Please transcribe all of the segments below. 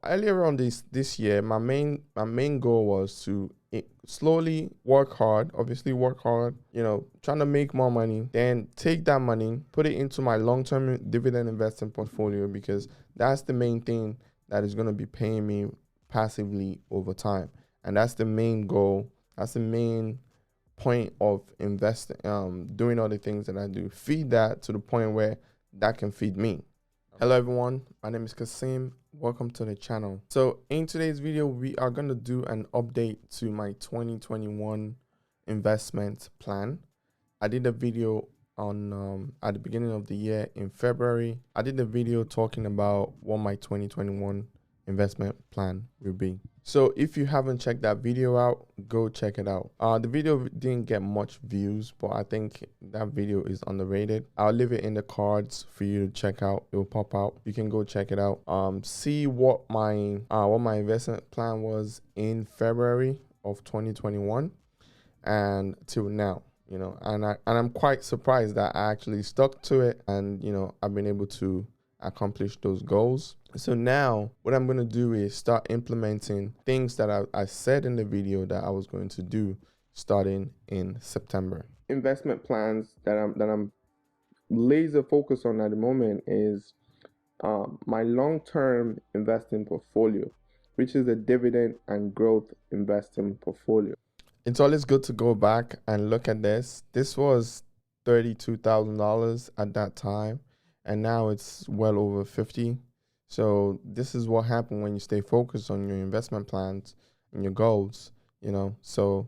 earlier on this year, my main goal was to slowly work hard, obviously work hard, trying to make more money, then take that money, put it into my long-term dividend investing portfolio, because that's the main thing that is going to be paying me passively over time. And that's the main goal. That's the main point of investing, doing all the things that I do. Feed that to the point where that can feed me. Hello everyone, my name is Kaseem. Welcome to the channel. So in today's video, we are going to do an update to my 2021 investment plan. I did a video on at the beginning of the year in February. I did a video talking about what my 2021 investment plan will be. So if you haven't checked that video out, go check it out. The video didn't get much views, but I think that video is underrated. I'll leave it in the cards for you to check out. It will pop out. You can go check it out. See what my investment plan was in February of 2021 and till now. And I'm quite surprised that I actually stuck to it, and I've been able to accomplish those goals. So now what I'm going to do is start implementing things that I said in the video that I was going to do starting in September. Investment plans that I'm laser focused on at the moment is my long-term investing portfolio, which is a dividend and growth investing portfolio. It's always good to go back and look at this. This was $32,000 at that time, and now it's well over 50. So this is what happened when you stay focused on your investment plans and your goals, So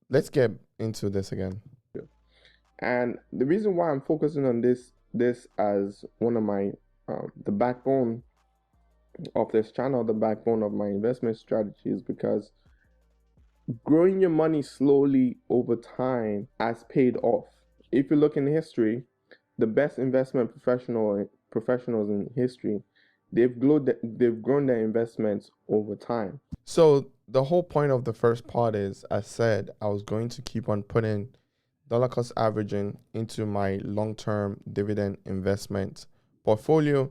let's get into this again. And the reason why I'm focusing on this as one of my the backbone of this channel, the backbone of my investment strategy, is because growing your money slowly over time has paid off. If you look in history, the best investment professionals in history, they've grown their investments over time. So the whole point of the first part is, I said I was going to keep on putting dollar cost averaging into my long-term dividend investment portfolio,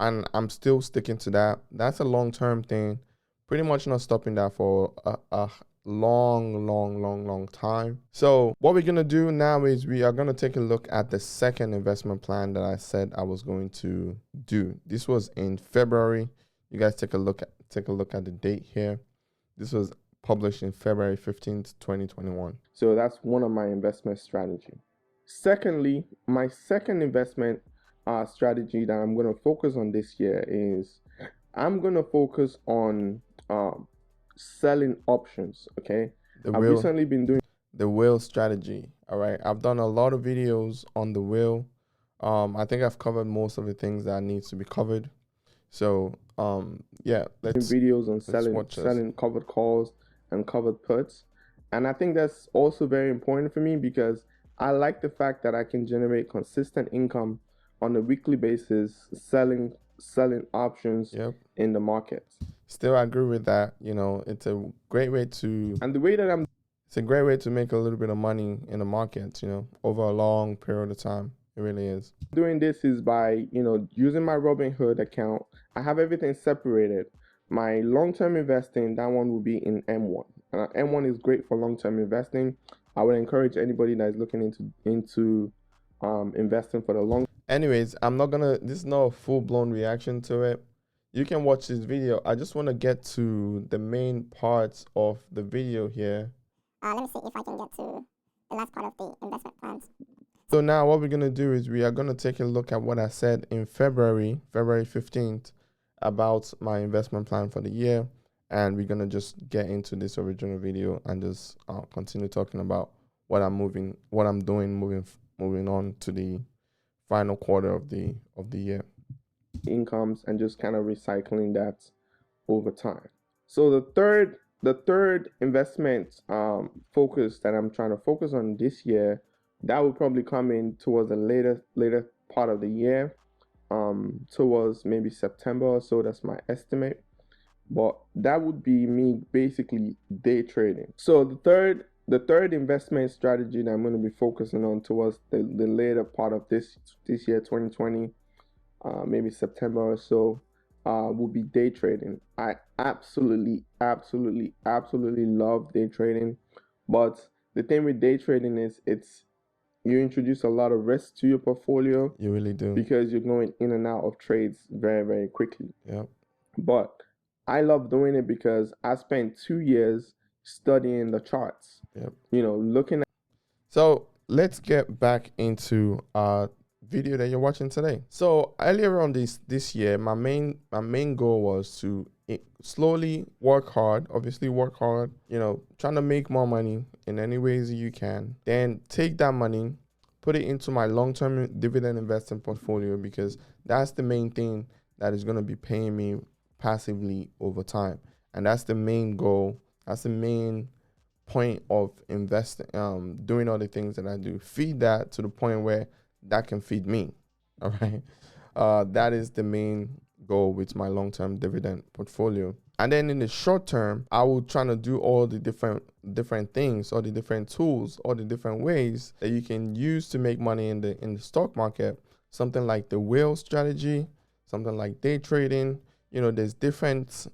and I'm still sticking to that. That's a long-term thing, pretty much not stopping that for a long time. So what we're gonna do now is we are gonna take a look at the second investment plan that I said I was going to do. This was in February. You guys take a look at the date here. This was published in February 15th, 2021. So that's one of my investment strategy. Secondly, my second investment strategy that I'm gonna focus on this year is I'm gonna focus on selling options. Okay, I've recently been doing the whale strategy. All right, I've done a lot of videos on the whale. I think I've covered most of the things that needs to be covered. So yeah, let's videos on selling covered calls and covered puts. And I think that's also very important for me, because I like the fact that I can generate consistent income on a weekly basis selling options in the market. Still, I agree with that. It's a great way to, and the way that it's a great way to make a little bit of money in the market, over a long period of time. It really is. Doing this is by, using my Robinhood account. I have everything separated. My long-term investing, that one will be in M1. M1 is great for long-term investing. I would encourage anybody that is looking into investing for the long. Anyways, this is not a full-blown reaction to it. You can watch this video. I just want to get to the main parts of the video here. Let me see if I can get to the last part of the investment plans. So now what we're going to do is we are going to take a look at what I said in February 15th, about my investment plan for the year. And we're going to just get into this original video and just continue talking about what I'm doing moving on to the final quarter of the year. Incomes, and just kind of recycling that over time. So the third investment focus that I'm trying to focus on this year, that will probably come in towards the later part of the year, towards maybe September or so. That's my estimate. But that would be me basically day trading. So the third investment strategy that I'm going to be focusing on towards the later part of this year, 2020, maybe September or so, would be day trading. I absolutely love day trading, but the thing with day trading is you introduce a lot of risk to your portfolio. You really do, because you're going in and out of trades very quickly. Yeah. But I love doing it because I spent 2 years studying the charts. Yep. Looking at. So let's get back into video that you're watching today. So earlier on this year, my main goal was to slowly work hard, trying to make more money in any ways you can, then take that money, put it into my long-term dividend investing portfolio, because that's the main thing that is going to be paying me passively over time. And that's the main goal. That's the main point of investing, doing all the things that I do. Feed that to the point where that can feed me. All right. That is the main goal with my long-term dividend portfolio. And then in the short term, I will try to do all the different things, all the different tools, all the different ways that you can use to make money in the stock market. Something like the whale strategy, something like day trading. There's different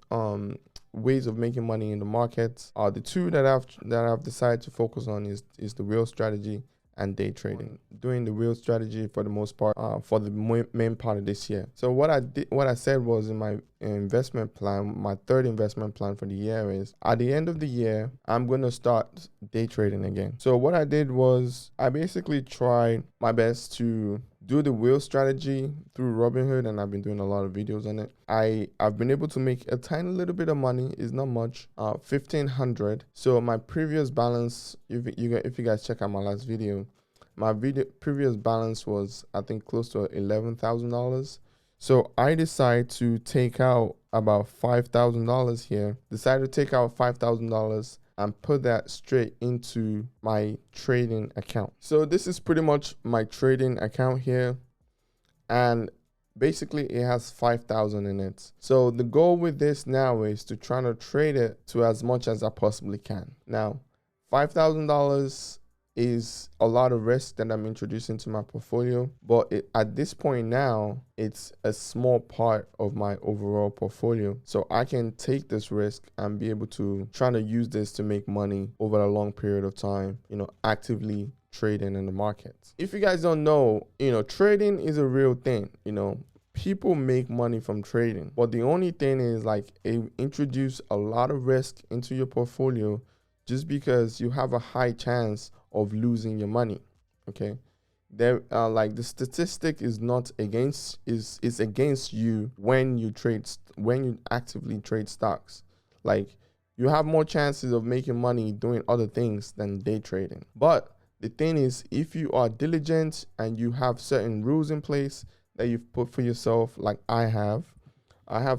ways of making money in the market. The two that I've decided to focus on is the whale strategy and day trading. Doing the wheel strategy for the most part, for the main part of this year. So what I said was in my investment plan, my third investment plan for the year is at the end of the year, I'm going to start day trading again. So what I did was I basically tried my best to do the wheel strategy through Robinhood, and I've been doing a lot of videos on it. I've been able to make a tiny little bit of money. It's not much, $1,500. So my previous balance, if you guys check out my last video, my previous balance was, I think, close to $11,000. So I decided to take out about $5,000 here. Decided to take out $5,000 and put that straight into my trading account. So this is pretty much my trading account here, and basically it has 5,000 in it. So the goal with this now is to try to trade it to as much as I possibly can. Now, $5,000 is a lot of risk that I'm introducing to my portfolio, but at this point now, it's a small part of my overall portfolio. So I can take this risk and be able to try to use this to make money over a long period of time, actively trading in the markets. If you guys don't know, trading is a real thing. People make money from trading, but the only thing is, like, it introduce a lot of risk into your portfolio just because you have a high chance of losing your money. Okay, there like the statistic is not against is against you when you actively trade stocks. Like, you have more chances of making money doing other things than day trading. But the thing is, if you are diligent and you have certain rules in place that you've put for yourself, like I have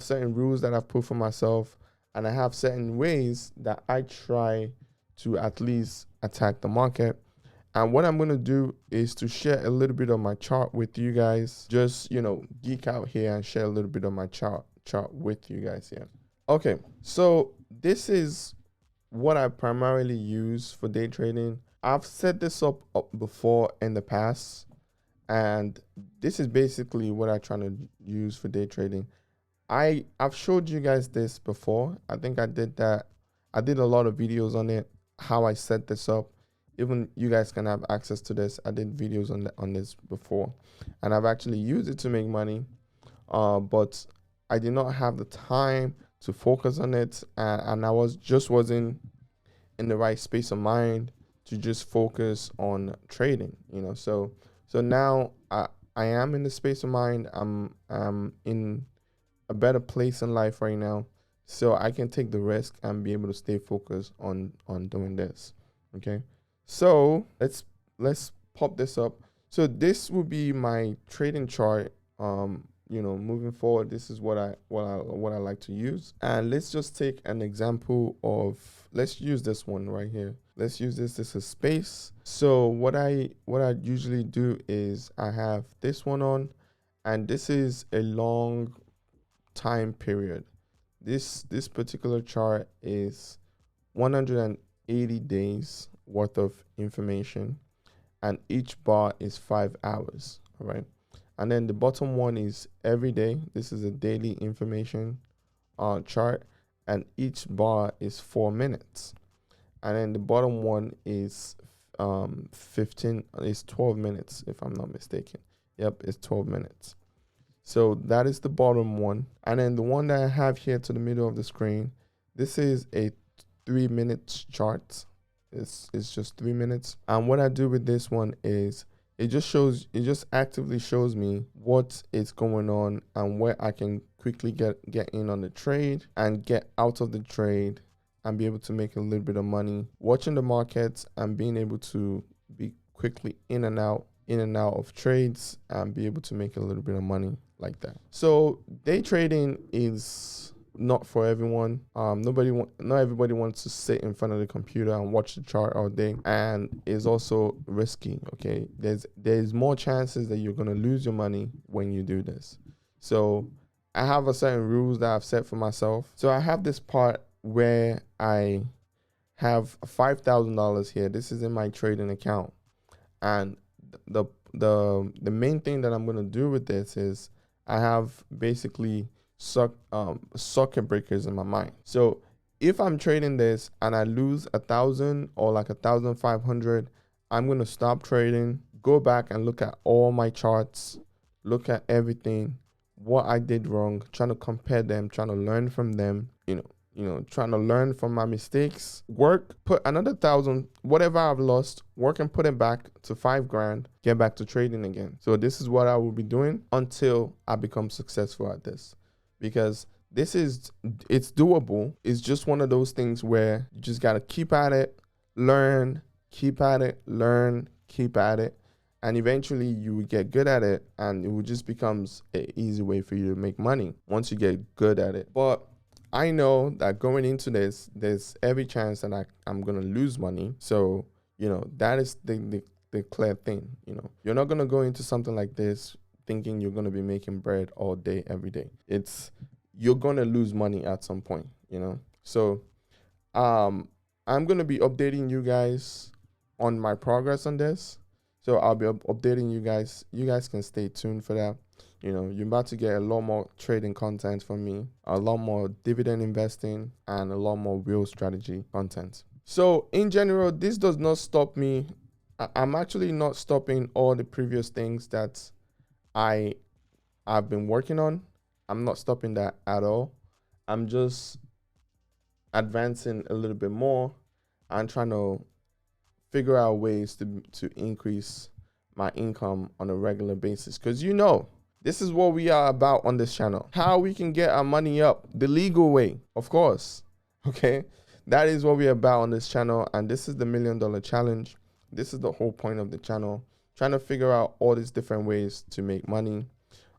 certain rules that I've put for myself, and I have certain ways that I try to at least attack the market. And what I'm going to do is to share a little bit of my chart with you guys. Just, geek out here and share a little bit of my chart with you guys here. Okay, so this is what I primarily use for day trading. I've set this up before in the past, and this is basically what I try to use for day trading. I've showed you guys this before. I think I did that. I did a lot of videos on it, how I set this up. Even you guys can have access to this. I did videos on this before, and I've actually used it to make money, but I did not have the time to focus on it, and I wasn't in the right space of mind to just focus on trading. So now I am in the space of mind. I'm in a better place in life right now, so I can take the risk and be able to stay focused on doing this. Okay. So let's pop this up. So this will be my trading chart. Moving forward, this is what I like to use. And let's just take an example of, let's use this one right here. Let's use this. This is space. So what I usually do is I have this one on, and this is a long time period. This particular chart is 180 days worth of information, and each bar is 5 hours. All right, And then the bottom one is every day. This is a daily information chart, and each bar is 4 minutes. And then the bottom one is 12 minutes, if I'm not mistaken. Yep, it's 12 minutes. So that is the bottom one. And then the one that I have here to the middle of the screen, this is a 3 minutes chart. It's just 3 minutes. And what I do with this one is it just actively shows me what is going on and where I can quickly get in on the trade and get out of the trade and be able to make a little bit of money watching the markets and being able to be quickly in and out of trades and be able to make a little bit of money like that. So day trading is not for everyone. Not everybody wants to sit in front of the computer and watch the chart all day, and it's also risky. Okay, there's more chances that you're gonna lose your money when you do this. So I have a certain rules that I've set for myself. So I have this part where I have $5,000 here. This is in my trading account, and the main thing that I'm gonna do with this is I have basically circuit breakers in my mind. So if I'm trading this and I lose 1,000 or like 1,500, I'm gonna stop trading, go back and look at all my charts, look at everything, what I did wrong, trying to compare them, trying to learn from them, trying to learn from my mistakes, put another 1,000, whatever I've lost, work and put it back to 5 grand, get back to trading again. So this is what I will be doing until I become successful at this, because it's doable. It's just one of those things where you just got to keep at it, learn, keep at it, learn, keep at it. And eventually you will get good at it, and it will just becomes an easy way for you to make money once you get good at it. But I know that going into this, there's every chance that I'm going to lose money. So, that is the clear thing. You're not going to go into something like this thinking you're going to be making bread all day, every day. You're going to lose money at some point, So I'm going to be updating you guys on my progress on this. So I'll be updating you guys. You guys can stay tuned for that. You're about to get a lot more trading content from me, a lot more dividend investing, and a lot more real strategy content. So in general, this does not stop me. I'm actually not stopping all the previous things that I've been working on. I'm not stopping that at all. I'm just advancing a little bit more and trying to figure out ways to increase my income on a regular basis. Because this is what we are about on this channel. How we can get our money up the legal way, of course. Okay, that is what we're about on this channel. And this is the $1 Million Challenge. This is the whole point of the channel, trying to figure out all these different ways to make money.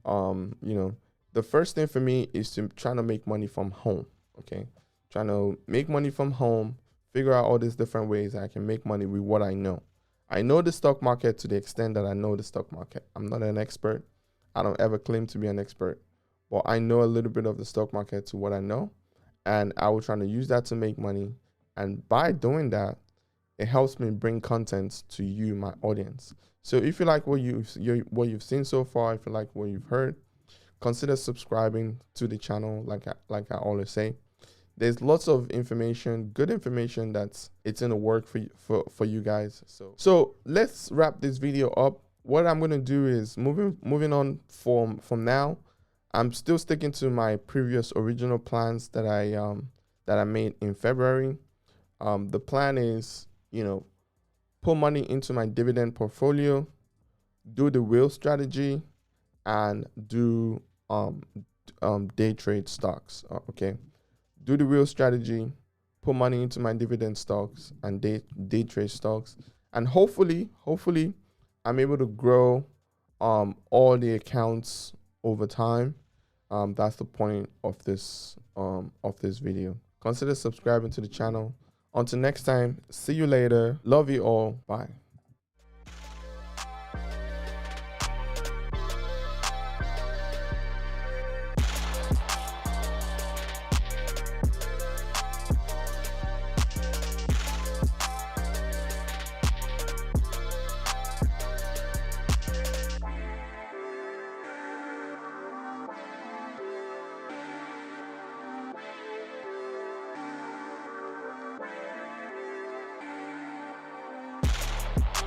The first thing for me is to trying to make money from home. Okay, trying to make money from home, figure out all these different ways I can make money with what I know. I know the stock market to the extent that I know the stock market. I'm not an expert. I don't ever claim to be an expert, but I know a little bit of the stock market to what I know, and I will try to use that to make money. And by doing that, it helps me bring content to you, my audience. So if you like what you've seen so far, if you like what you've heard, consider subscribing to the channel. Like I always say, there's lots of information, good information it's in the work for you guys. So let's wrap this video up. What I'm going to do is moving on from now. I'm still sticking to my previous original plans that I made in February. The plan is, put money into my dividend portfolio, do the wheel strategy, and do day trade stocks. Okay, do the wheel strategy, put money into my dividend stocks and day trade stocks, and hopefully I'm able to grow all the accounts over time. That's the point of this video. Consider subscribing to the channel. Until next time, see you later. Love you all. Bye. Bye.